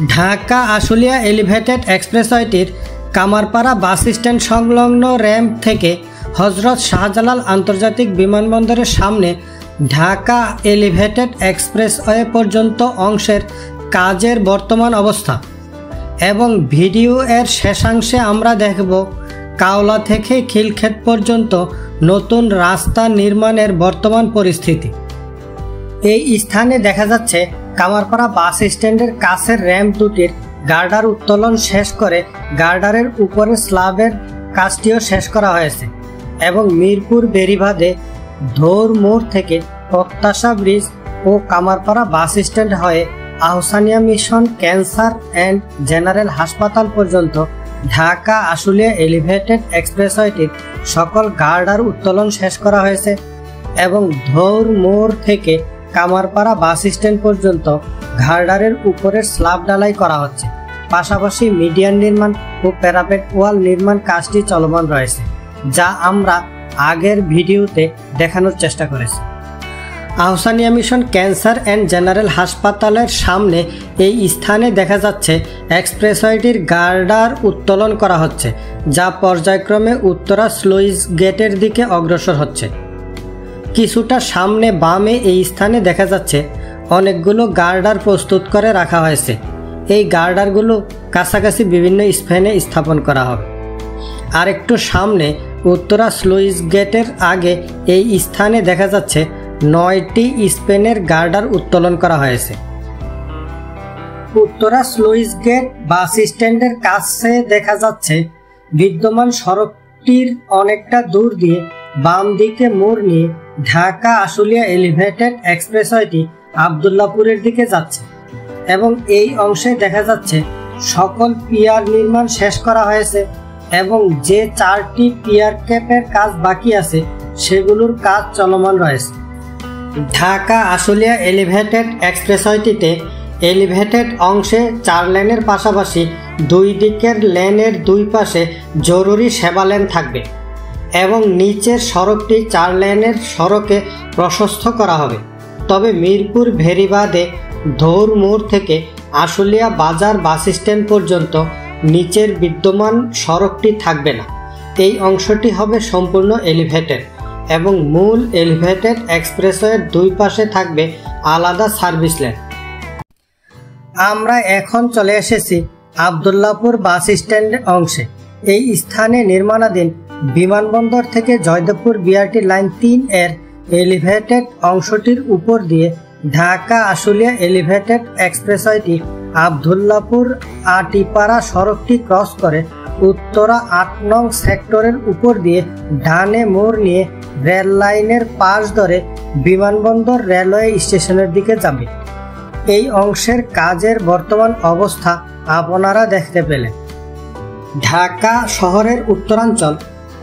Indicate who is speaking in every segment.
Speaker 1: Dhaka Ashulia elevated এক্সপ্রেসওয়েটির Kamarpara bus stand সংলগ্ন ramp থেকে হজরত শাহজালাল আন্তর্জাতিক বিমানবন্দরের সামনে ঢাকা এলিভেটেড এক্সপ্রেসওয়ে পর্যন্ত অংশের কাজের বর্তমান অবস্থা এবং ভিডিও এর শেষাংশে আমরা দেখব কাওলা থেকে খিলক্ষেত পর্যন্ত নতুন রাস্তা নির্মাণের বর্তমান পরিস্থিতি। এই স্থানে দেখা যাচ্ছে কামারপাড়া বাস স্ট্যান্ডের কাছের র্যাম্প দুটির গার্ডার উত্তোলন শেষ করে গার্ডারের উপরে স্ল্যাবের কাজটিও শেষ করা হয়েছে এবং মিরপুর বেড়িবাঁধে ধৌর মোড় থেকে প্রত্যাশা ব্রিজ ও কামারপাড়া বাস স্ট্যান্ড হয়ে Ahsania mission cancer and general হাসপাতাল পর্যন্ত ঢাকা আশুলিয়া এলিভেটেড এক্সপ্রেসওয়েটির সকল গার্ডার উত্তোলন শেষ করা হয়েছে এবং ধৌর মোড় থেকে কামারপাড়া বাস স্ট্যান্ড পর্যন্ত গার্ডারের উপরের স্ল্যাব ঢালাই করা হচ্ছে। পাশাপাশি মিডিয়ান নির্মাণ ও প্যারাপেট ওয়াল নির্মাণ কাজটি চলমান রয়েছে, যা আমরা আগের ভিডিওতে দেখানোর চেষ্টা করেছি। Ahsania mission cancer and general হাসপাতালের সামনে এই স্থানে দেখা যাচ্ছে এক্সপ্রেসওয়েটির গার্ডার উত্তোলন করা হচ্ছে, যা পর্যায়ক্রমে উত্তরা স্লুইস গেটের দিকে অগ্রসর হচ্ছে। কিছুটা সামনে বামে এই স্থানে দেখা যাচ্ছে অনেকগুলো গার্ডার প্রস্তুত করে রাখা হয়েছে। এই গার্ডারগুলো কাছাকাছি বিভিন্ন স্প্যানে স্থাপন করা হবে। আর একটু সামনে উত্তরা স্লুইস গেটের আগে এই স্থানে দেখা যাচ্ছে 9টি স্প্যানের গার্ডার উত্তোলন করা হয়েছে। উত্তরা স্লুইস গেট বাস স্ট্যান্ডের কাছে দেখা যাচ্ছে বিদ্যমান সড়কটির অনেকটা দূর দিয়ে বাম দিকে মোড় নিয়ে ঢাকা আশুলিয়া এলিভেটেড এক্সপ্রেসওয়েটি আবদুল্লাপুরের দিকে যাচ্ছে এবং এই অংশে দেখা যাচ্ছে সকল পিয়ার নির্মাণ শেষ করা হয়েছে এবং যে 4টি পিয়ার ক্যাপের কাজ বাকি আছে সেগুলোর কাজ চলমান রয়েছে। ঢাকা আশুলিয়া এলিভেটেড এক্সপ্রেসওয়েটিতে এলিভেটেড অংশে 4 লেনের পাশাপাশি 2 দিকের লেনের 2 পাশে জরুরি সেবা লেন থাকবে এবং নিচের সড়কটি 4 লেনের সড়কে প্রশস্ত করা হবে। তবে মিরপুর ভেরিবাঁধে ধৌর মোড় থেকে আশুলিয়া বাজার বাস স্ট্যান্ড পর্যন্ত নিচের বিদ্যমান সড়কটি থাকবে না। এই অংশটি হবে সম্পূর্ণ এলিভেটেড এবং মূল এলিভেটেড এক্সপ্রেসওয়ের 2 পাশে থাকবে আলাদা সার্ভিস লেন। আমরা এখন চলে এসেছি আবদুল্লাপুর বাস স্ট্যান্ড অংশে। এই স্থানে নির্মাণাধীন বিমানবন্দর থেকে জয়দেবপুর বিআরটি লাইন 3 এর এলিভেটেড অংশটির উপর দিয়ে ঢাকা আশুলিয়া এলিভেটেড এক্সপ্রেসওয়েটি আবদুল্লাপুর আটিপাড়া সড়কটি ক্রস করে উত্তরা 8 নং সেক্টরের উপর দিয়ে ডানে মোড় নিয়ে রেল লাইনের পাশ ধরে বিমানবন্দর রেলওয়ে স্টেশনের দিকে যাবে। এই অংশের কাজের বর্তমান অবস্থা আপনারা দেখতে পেলেন। ঢাকা শহরের উত্তরাঞ্চল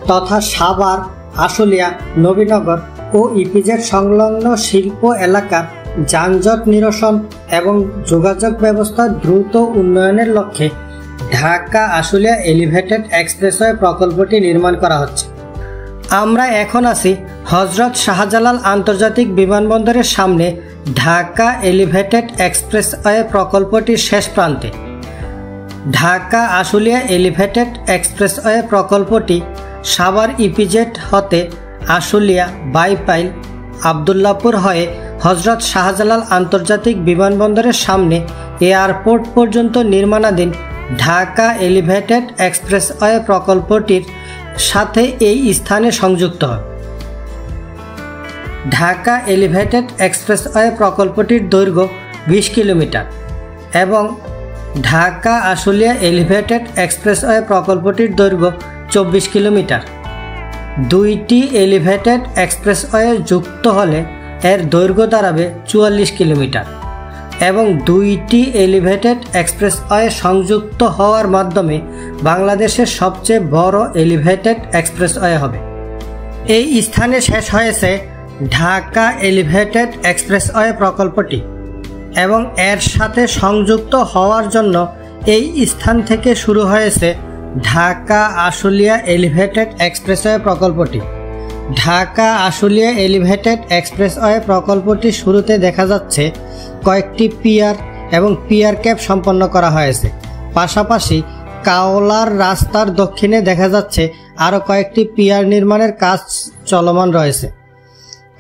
Speaker 1: তথা সাভার, আশুলিয়া, নবীনগর ও ইপিজেড সংলগ্ন শিল্প এলাকার যানজট নিরসন এবং যোগাযোগ ব্যবস্থা দ্রুত উন্নয়নের লক্ষ্যে ঢাকা আশুলিয়া এলিভেটেড এক্সপ্রেসওয়ে প্রকল্পটি নির্মাণ করা হচ্ছে। আমরা এখন আছি হজরত শাহজালাল আন্তর্জাতিক বিমানবন্দরের সামনে ঢাকা এলিভেটেড এক্সপ্রেসওয়ে প্রকল্পটির শেষ প্রান্তে। ঢাকা আশুলিয়া এলিভেটেড এক্সপ্রেসওয়ে প্রকল্পটি সাভার ইপিজেড হতে আশুলিয়া, বাইপাইল, আবদুল্লাপুর হয়ে হজরত শাহজালাল আন্তর্জাতিক বিমানবন্দরের সামনে এয়ারপোর্ট পর্যন্ত নির্মাণাধীন ঢাকা এলিভেটেড এক্সপ্রেসওয়ে প্রকল্পটির সাথে এই স্থানে সংযুক্ত হয়। ঢাকা এলিভেটেড এক্সপ্রেসওয়ে প্রকল্পটির দৈর্ঘ্য 20 কিলোমিটার এবং ঢাকা আশুলিয়া এলিভেটেড এক্সপ্রেসওয়ে প্রকল্পটির দৈর্ঘ্য 24 কিলোমিটার। 2টি এলিভেটেড এক্সপ্রেসওয়ে যুক্ত হলে এর দৈর্ঘ্য দাঁড়াবে 44 কিলোমিটার এবং 2টি এলিভেটেড এক্সপ্রেসওয়ে সংযুক্ত হওয়ার মাধ্যমে বাংলাদেশের সবচেয়ে বড় এলিভেটেড এক্সপ্রেসওয়ে হবে। এই স্থানে শেষ হয়েছে ঢাকা এলিভেটেড এক্সপ্রেসওয়ে প্রকল্পটি এবং এর সাথে সংযুক্ত হওয়ার জন্য এই স্থান থেকে শুরু হয়েছে ঢাকা আশুলিয়া এলিভেটেড এক্সপ্রেসওয়ে প্রকল্পটি। ঢাকা আশুলিয়া এলিভেটেড এক্সপ্রেসওয়ে প্রকল্পটি শুরুতে দেখা যাচ্ছে কয়েকটি পিয়ার এবং পিয়ার ক্যাপ সম্পন্ন করা হয়েছে। পাশাপাশি কাওলার রাস্তার দক্ষিণে দেখা যাচ্ছে আরও কয়েকটি পিয়ার নির্মাণের কাজ চলমান রয়েছে।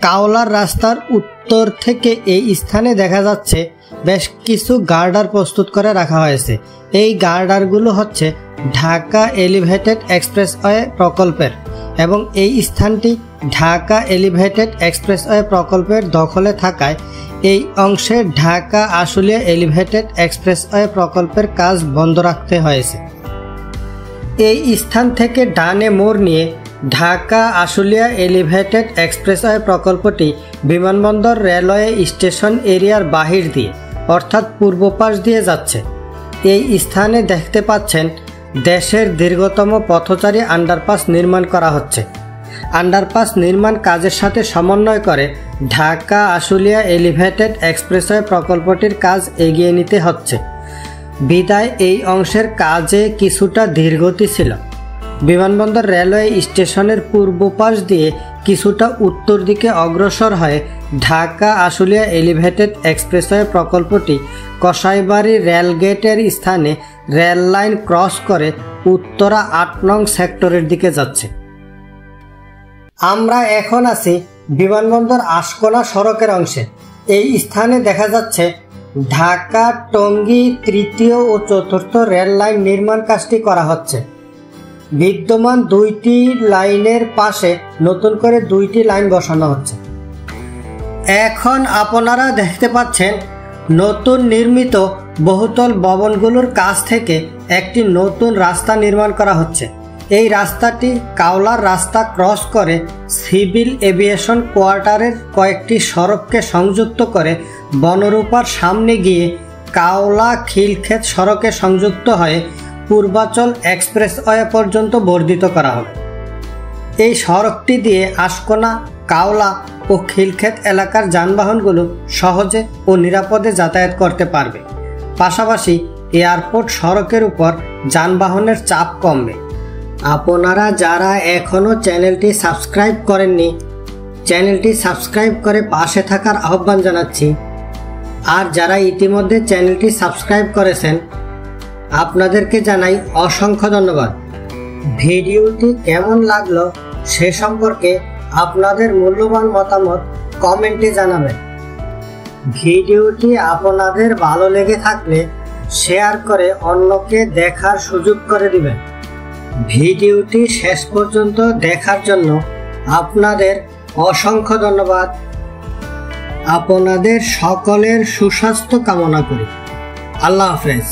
Speaker 1: কাওলার রাস্তার উত্তর থেকে এই স্থানে দেখা যাচ্ছে বেশ কিছু গার্ডার প্রস্তুত করে রাখা হয়েছে। এই গার্ডারগুলো হচ্ছে ঢাকা এলিভেটেড এক্সপ্রেসওয়ে প্রকল্পের, এবং এই স্থানটি ঢাকা এলিভেটেড এক্সপ্রেসওয়ে প্রকল্পের দখলে থাকায় এই অংশে ঢাকা আশুলিয়া এলিভেটেড এক্সপ্রেসওয়ে প্রকল্পের কাজ বন্ধ রাখতে হয়েছে। এই স্থান থেকে ডানে মোড় নিয়ে ঢাকা আশুলিয়া এলিভেটেড এক্সপ্রেসওয়ে প্রকল্পটি বিমানবন্দর রেলওয়ে স্টেশন এরিয়ার বাহির দিয়ে অর্থাৎ পূর্ব পাশ দিয়ে যাচ্ছে। এই স্থানে দেখতে পাচ্ছেন দেশের দীর্ঘতম পথচারী আন্ডারপাস নির্মাণ করা হচ্ছে। আন্ডারপাস নির্মাণ কাজের সাথে সমন্বয় করে ঢাকা আশুলিয়া এলিভেটেড এক্সপ্রেসওয়ে প্রকল্পটির কাজ এগিয়ে নিতে হচ্ছে। বিদায় এই অংশের কাজে কিছুটা ধীরগতি ছিল। বিমানবন্দর রেলওয়ে স্টেশনের পূর্ব পাশ দিয়ে কিছুটা উত্তর দিকে অগ্রসর হয়ে ঢাকা আশুলিয়া এলিভেটেড এক্সপ্রেসওয়ে প্রকল্পটি কসাইবাড়ি রেলগেটের স্থানে রেল লাইন ক্রস করে উত্তরা ৮ নং সেক্টরের দিকে যাচ্ছে। আমরা এখন আছি বিমানবন্দর আশকোনা সড়কের অংশে। এই স্থানে দেখা যাচ্ছে ঢাকা টঙ্গী ৩য় ও ৪র্থ রেল লাইন নির্মাণ কাজটি করা হচ্ছে। বিদ্যমান ২টি লাইনের পাশে নতুন করে ২টি লাইন বসানো হচ্ছে। এখন আপনারা দেখতে পাচ্ছেন নতুন নির্মিত বহুতল ভবনগুলোর কাছ থেকে একটি নতুন রাস্তা নির্মাণ করা হচ্ছে। এই রাস্তাটি কাওলার রাস্তা ক্রস করে সিভিল এভিয়েশন কোয়ার্টারের কয়েকটি সড়ককে সংযুক্ত করে বনরূপার সামনে গিয়ে কাওলা খিলক্ষেত সড়কে সংযুক্ত হয়ে পূর্বাচল এক্সপ্রেসওয়ে পর্যন্ত বর্ধিত করা হবে। এই সড়কটি দিয়ে আশকোনা, কাওলা ও খিলক্ষেত এলাকার যানবাহনগুলো সহজে ও নিরাপদে যাতায়াত করতে পারবে। পাশাপাশি এয়ারপোর্ট সড়কের উপর যানবাহনের চাপ কমবে। আপনারা যারা এখনও চ্যানেলটি সাবস্ক্রাইব করেননি, চ্যানেলটি সাবস্ক্রাইব করে পাশে থাকার আহ্বান জানাচ্ছি। আর যারা ইতিমধ্যে চ্যানেলটি সাবস্ক্রাইব করেছেন আপনাদেরকে জানাই অসংখ্য ধন্যবাদ। ভিডিওটি কেমন লাগলো সে সম্পর্কে আপনাদের মূল্যবান মতামত কমেন্টে জানাবেন। ভিডিওটি আপনাদের ভালো লেগে থাকলে শেয়ার করে অন্যকে দেখার সুযোগ করে দিবেন। ভিডিওটি শেষ পর্যন্ত দেখার জন্য আপনাদের অসংখ্য ধন্যবাদ। আপনাদের সকলের সুস্বাস্থ্য কামনা করি। আল্লাহ হাফেজ।